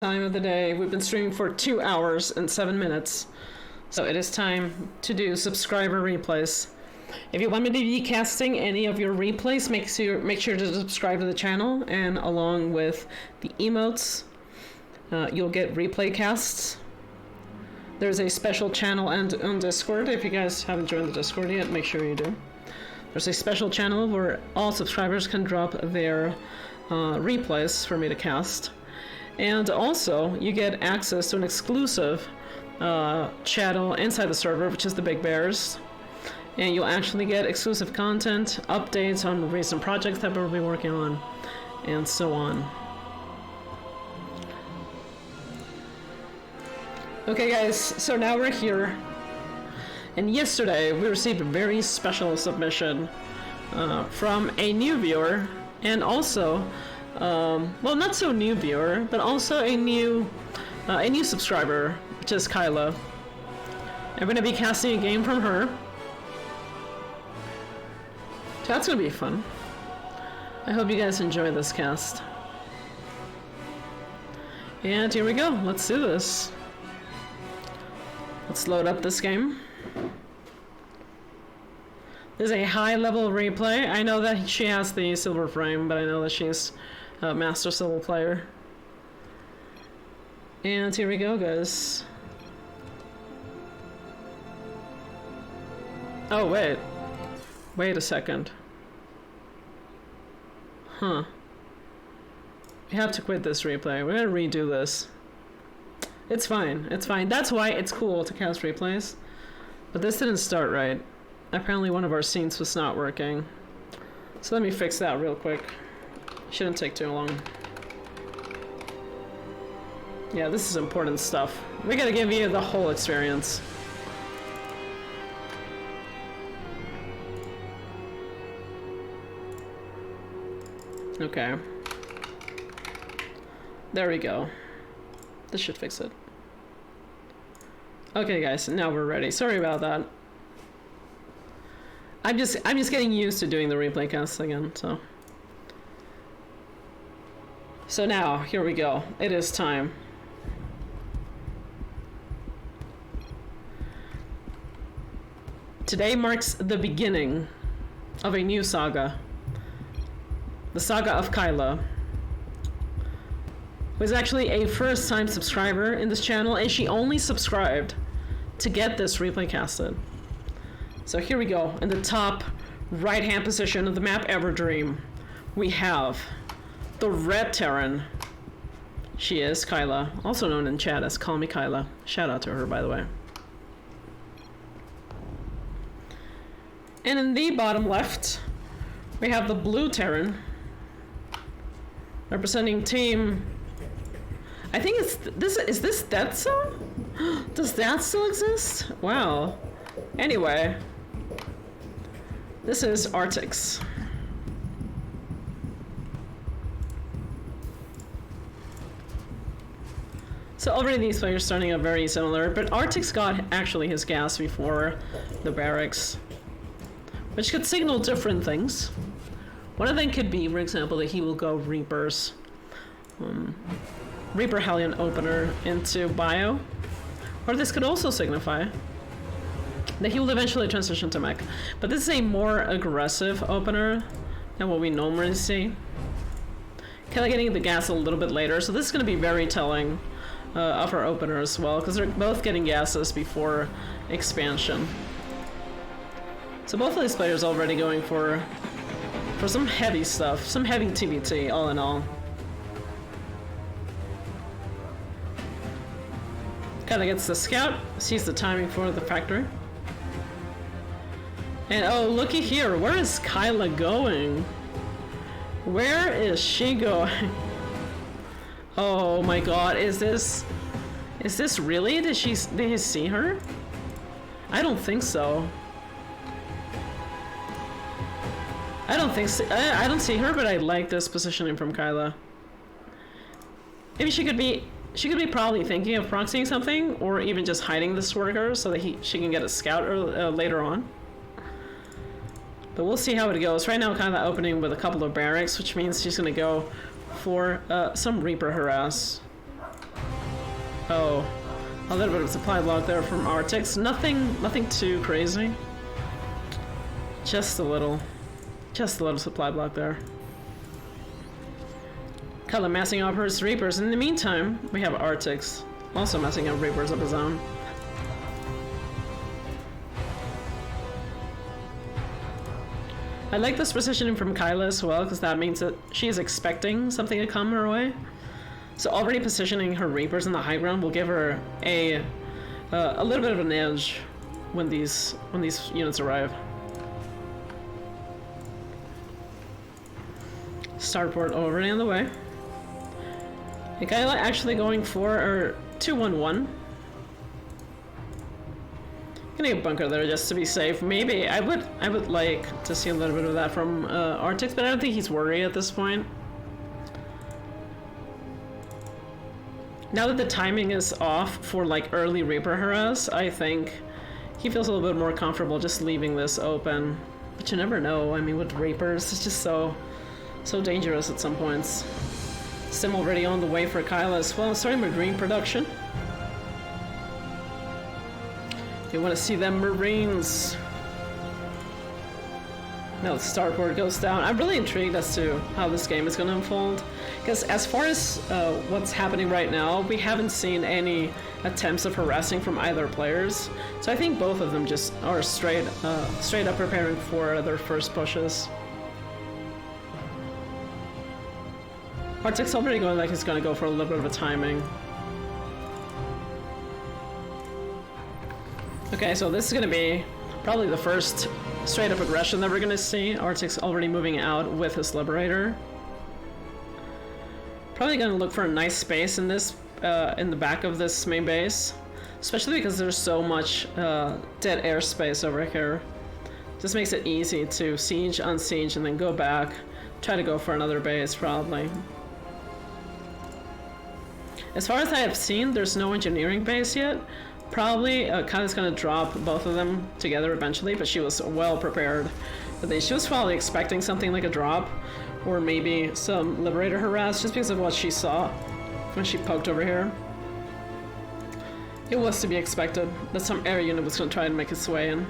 Time of the day. We've been streaming for 2 hours and 7 minutes. So it is time to do subscriber replays. If you want me to be casting any of your replays, make sure to subscribe to the channel, and along with the emotes, you'll get replay casts. There's a special channel on Discord. If you guys haven't joined the Discord yet, make sure you do. There's a special channel where all subscribers can drop their replays for me to cast. And also, you get access to an exclusive channel inside the server, which is the Big Bears. And you'll actually get exclusive content, updates on recent projects that we'll be working on, and so on. Okay guys, so now we're here. And yesterday, we received a very special submission from a new viewer, and also well, not so new viewer, but also a new subscriber, which is Kyla. I'm going to be casting a game from her. So that's going to be fun. I hope you guys enjoy this cast. And here we go. Let's do this. Let's load up this game. There's a high-level replay. I know that she has the silver frame, but I know that she's a master silver player. And here we go, guys. Oh, wait. Wait a second. Huh. We have to quit this replay. We're gonna redo this. It's fine. It's fine. That's why it's cool to cast replays. But this didn't start right. Apparently one of our scenes was not working. So let me fix that real quick. Shouldn't take too long. Yeah, this is important stuff. We gotta give you the whole experience. Okay. There we go. This should fix it. Okay guys, now we're ready. Sorry about that. I'm just getting used to doing the replay casts again, so. So now, here we go. It is time. Today marks the beginning of a new saga. The saga of Kyla, who is actually a first-time subscriber in this channel, and she only subscribed to get this replay casted. So here we go. In the top right-hand position of the map Everdream, we have the Red Terran. She is Kyla, also known in chat as Call Me Kyla. Shout out to her, by the way. And in the bottom left, we have the Blue Terran, representing team. I think it's this. Is this Detsa? Does that still exist? Wow. Anyway, this is Artcs. So already these players starting out very similar, but Artcs got actually his gas before the barracks, which could signal different things. One of them could be, for example, that he will go Reapers. Reaper Hellion opener into Bio. Or this could also signify that he will eventually transition to mech. But this is a more aggressive opener than what we normally see. Kind of getting the gas a little bit later, so this is going to be very telling of our opener as well, because they're both getting gases before expansion. So both of these players already going for some heavy stuff, some heavy TBT, all in all. Kinda gets the scout, sees the timing for the factory. And oh, looky here, where is Kyla going? Where is she going? Oh my god, is this really? Did you see her? I don't think so. I don't think so. I don't see her, but I like this positioning from Kyla. Maybe she could be probably thinking of proxying something, or even just hiding this worker so that she can get a scout later on. But we'll see how it goes. Right now, kind of opening with a couple of barracks, which means she's gonna go for some Reaper harass. Oh, a little bit of supply block there from Artcs. Nothing too crazy. Just a little supply block there. Kyla massing up her Reapers. In the meantime, we have Artcs also massing up Reapers of his own. I like this positioning from Kyla as well, because that means that she's expecting something to come her way. So already positioning her Reapers in the high ground will give her a little bit of an edge when these units arrive. Starport already on the way. And Kyla actually going for a 2-1-1. Gonna get a bunker there just to be safe. Maybe I would like to see a little bit of that from Artcs, but I don't think he's worried at this point. Now that the timing is off for like early Reaper harass, I think he feels a little bit more comfortable just leaving this open. But you never know. I mean, with Reapers, it's just so dangerous at some points. Sim already on the way for Kyla as well, starting with green production. You want to see them Marines. Now the starport goes down. I'm really intrigued as to how this game is going to unfold. Because as far as what's happening right now, we haven't seen any attempts of harassing from either players. So I think both of them just are straight up preparing for their first pushes. Artcs already going like he's going to go for a little bit of a timing. Okay, so this is going to be probably the first straight up aggression that we're going to see. Artcs already moving out with his Liberator. Probably going to look for a nice space in this, in the back of this main base. Especially because there's so much dead airspace over here. Just makes it easy to siege, unsiege, and then go back. Try to go for another base, probably. As far as I have seen, there's no engineering base yet. Probably Kyla's gonna drop both of them together eventually, but she was well prepared. But she was probably expecting something like a drop, or maybe some Liberator harass, just because of what she saw when she poked over here. It was to be expected that some air unit was gonna try and make its way in.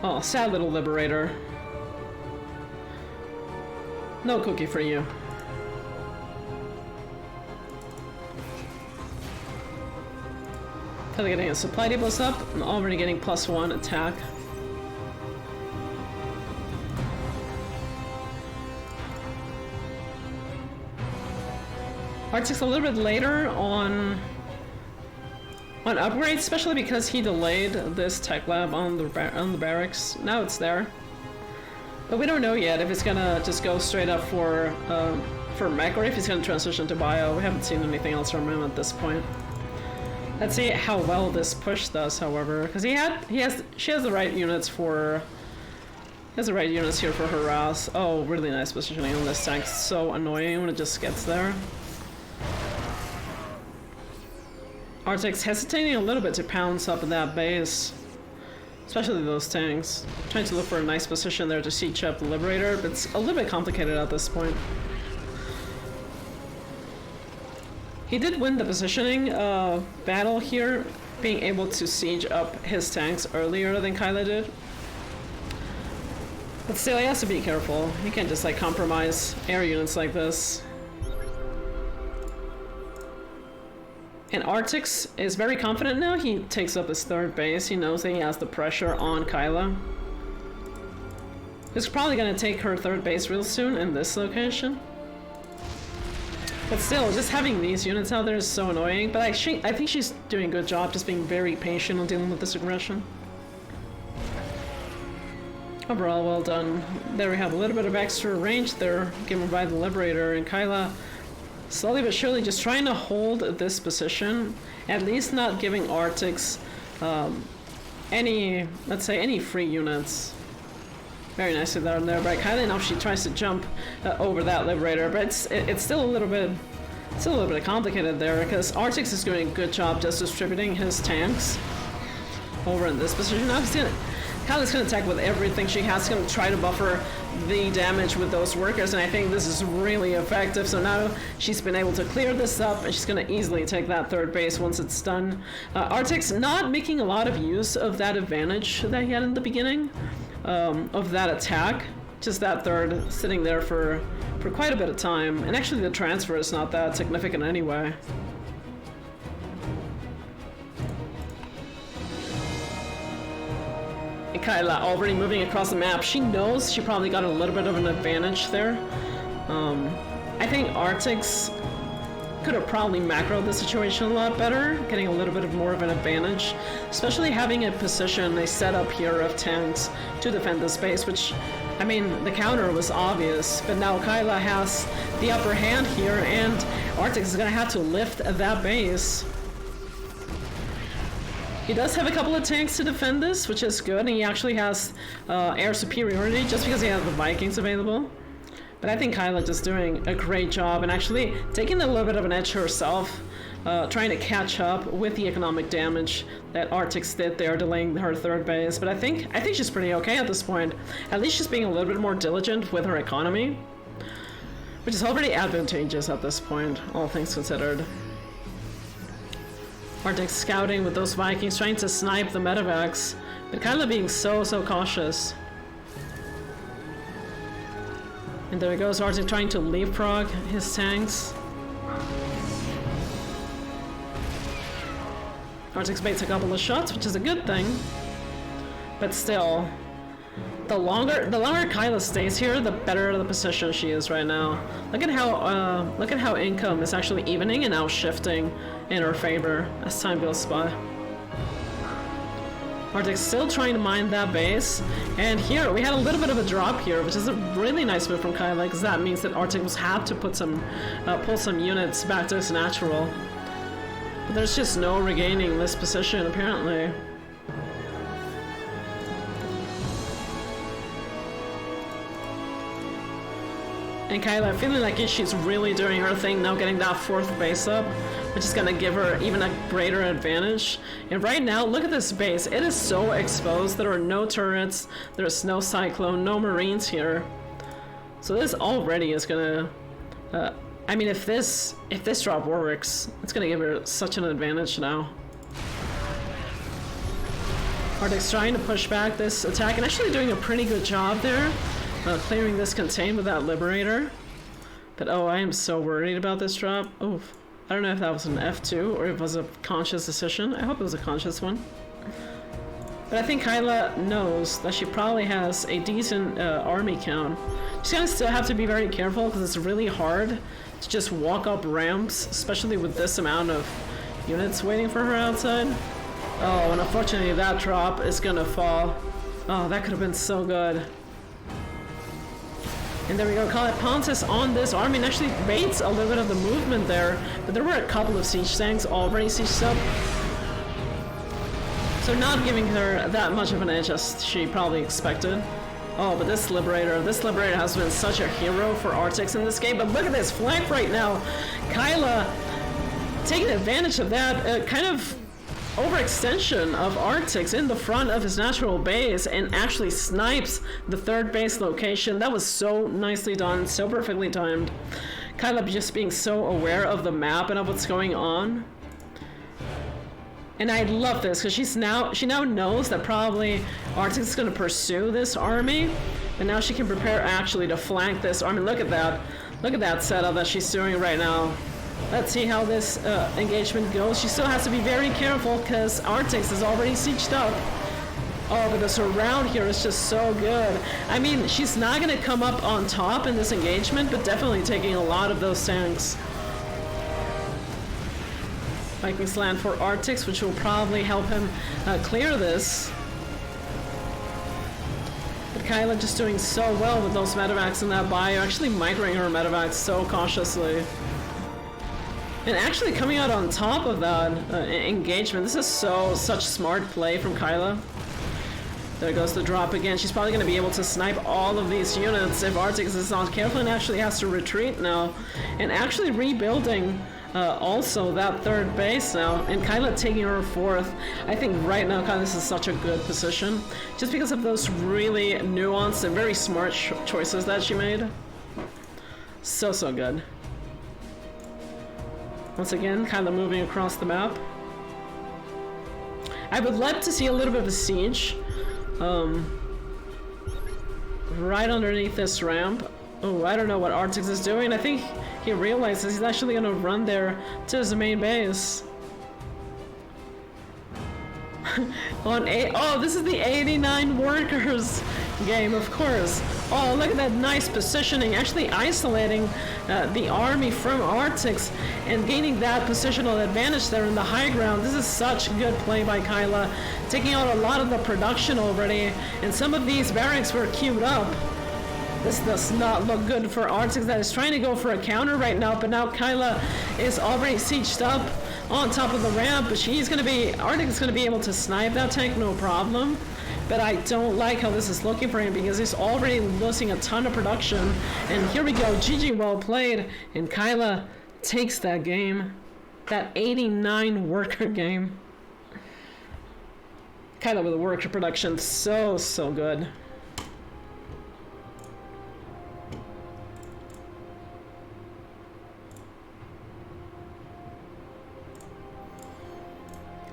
Oh, sad little Liberator. No cookie for you. Kyla getting his supply depots up and already getting +1 attack. Artcs a little bit later on upgrades, especially because he delayed this tech lab on the barracks. Now it's there, but we don't know yet if it's gonna just go straight up for mech or if he's gonna transition to bio. We haven't seen anything else from him at this point. Let's see how well this push does, however, because she has the right units for. He has the right units here for harass. Oh, really nice positioning on this tank. So annoying when it just gets there. Artcs hesitating a little bit to pounce up in that base, especially those tanks. Trying to look for a nice position there to siege up the Liberator, but it's a little bit complicated at this point. He did win the positioning battle here, being able to siege up his tanks earlier than Kyla did. But still, he has to be careful. He can't just like compromise air units like this. And Artcs is very confident now. He takes up his third base. He knows that he has the pressure on Kyla. He's probably going to take her third base real soon in this location. But still, just having these units out there is so annoying. But I think she's doing a good job just being very patient on dealing with this aggression. Overall, well done. There we have a little bit of extra range there given by the Liberator, and Kyla slowly but surely just trying to hold this position, at least not giving Artcs any, let's say, any free units. Very nicely there and there by Kyla. Now she tries to jump over that Liberator, but it's still a little bit complicated there because Artcs is doing a good job just distributing his tanks over in this position. Obviously, Kyla's gonna attack with everything she has, gonna try to buffer the damage with those workers, and I think this is really effective. So now she's been able to clear this up, and she's gonna easily take that third base once it's done. Artcs not making a lot of use of that advantage that he had in the beginning of that attack. Just that third sitting there for quite a bit of time, and actually the transfer is not that significant anyway. And Kyla already moving across the map. She knows she probably got a little bit of an advantage there. I think Artcs could have probably macroed the situation a lot better, getting a little bit of more of an advantage, especially having a position, a setup here of tanks to defend the space, which, I mean, the counter was obvious, but now Kyla has the upper hand here, and Artcs is gonna have to lift that base. He does have a couple of tanks to defend this, which is good, and he actually has air superiority just because he has the Vikings available. But I think Kyla just doing a great job and actually taking a little bit of an edge herself, trying to catch up with the economic damage that Artcs did there, delaying her third base. But I think she's pretty okay at this point. At least she's being a little bit more diligent with her economy, which is already advantageous at this point, all things considered. Artcs scouting with those Vikings, trying to snipe the medevacs, but Kyla being so cautious. And there he goes, Artcs trying to leapfrog his tanks. Artcs baits a couple of shots, which is a good thing. But still, the longer Kyla stays here, the better the position she is right now. Look at how income is actually evening and now shifting in her favor as time goes by. Artcs still trying to mine that base, and here we had a little bit of a drop here, which is a really nice move from Kyla, because that means that Artcs have to put some pull some units back to its natural. But there's just no regaining this position apparently. And Kyla feeling like she's really doing her thing now, getting that fourth base up, which is gonna give her even a greater advantage. And right now, look at this base. It is so exposed. There are no turrets, there's no cyclone, no marines here. So this already is gonna, I mean, if this drop works, it's gonna give her such an advantage now. Artcs trying to push back this attack and actually doing a pretty good job there. Clearing this contain with that Liberator. But oh, I am so worried about this drop. Oh, I don't know if that was an F2 or if it was a conscious decision. I hope it was a conscious one. But I think Kyla knows that she probably has a decent army count. She's gonna still have to be very careful because it's really hard to just walk up ramps, especially with this amount of units waiting for her outside. Oh, and unfortunately that drop is gonna fall. Oh, that could have been so good. And there we go, Pontus on this army and actually baits a little bit of the movement there, but there were a couple of siege tanks already sieged up. So not giving her that much of an edge as she probably expected. Oh, but this Liberator has been such a hero for Artcs in this game, but look at this flank right now. Kyla taking advantage of that kind of overextension of Artcs in the front of his natural base and actually snipes the third base location. That was so nicely done, so perfectly timed. Kyla just being so aware of the map and of what's going on. And I love this because she now knows that probably Artcs is going to pursue this army, and now she can prepare actually to flank this army. Look at that setup that she's doing right now. Let's see how this engagement goes. She still has to be very careful because Artcs is already sieged up. Oh, but the surround here is just so good. I mean, she's not going to come up on top in this engagement, but definitely taking a lot of those tanks. Vikings land for Artcs, which will probably help him clear this. But Kyla just doing so well with those medevacs in that bio, actually microing her medevacs so cautiously. And actually coming out on top of that engagement. This is such smart play from Kyla. There goes the drop again. She's probably going to be able to snipe all of these units if Artcs is not careful and actually has to retreat now. And actually rebuilding also that third base now, and Kyla taking her fourth. I think right now Kyla is in such a good position, just because of those really nuanced and very smart choices that she made. So good. Once again, Kyla moving across the map. I would like to see a little bit of a siege. Right underneath this ramp. Oh, I don't know what Artcs is doing. I think he realizes he's actually gonna run there to his main base. Oh, this is the 89 workers game, of course. Oh, look at that nice positioning, actually isolating the army from Artcs and gaining that positional advantage there in the high ground. This is such good play by Kyla, taking out a lot of the production already, and some of these barracks were queued up. This does not look good for Artcs that is trying to go for a counter right now, but now Kyla is already sieged up on top of the ramp, but Artcs is gonna be able to snipe that tank, no problem. But I don't like how this is looking for him because he's already losing a ton of production. And here we go, GG, well played, and Kyla takes that game, that 89 worker game. Kyla with the worker production, so good.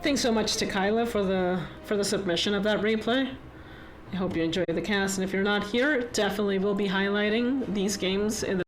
Thanks so much to Kyla for the submission of that replay. I hope you enjoyed the cast, and if you're not here, definitely will be highlighting these games in the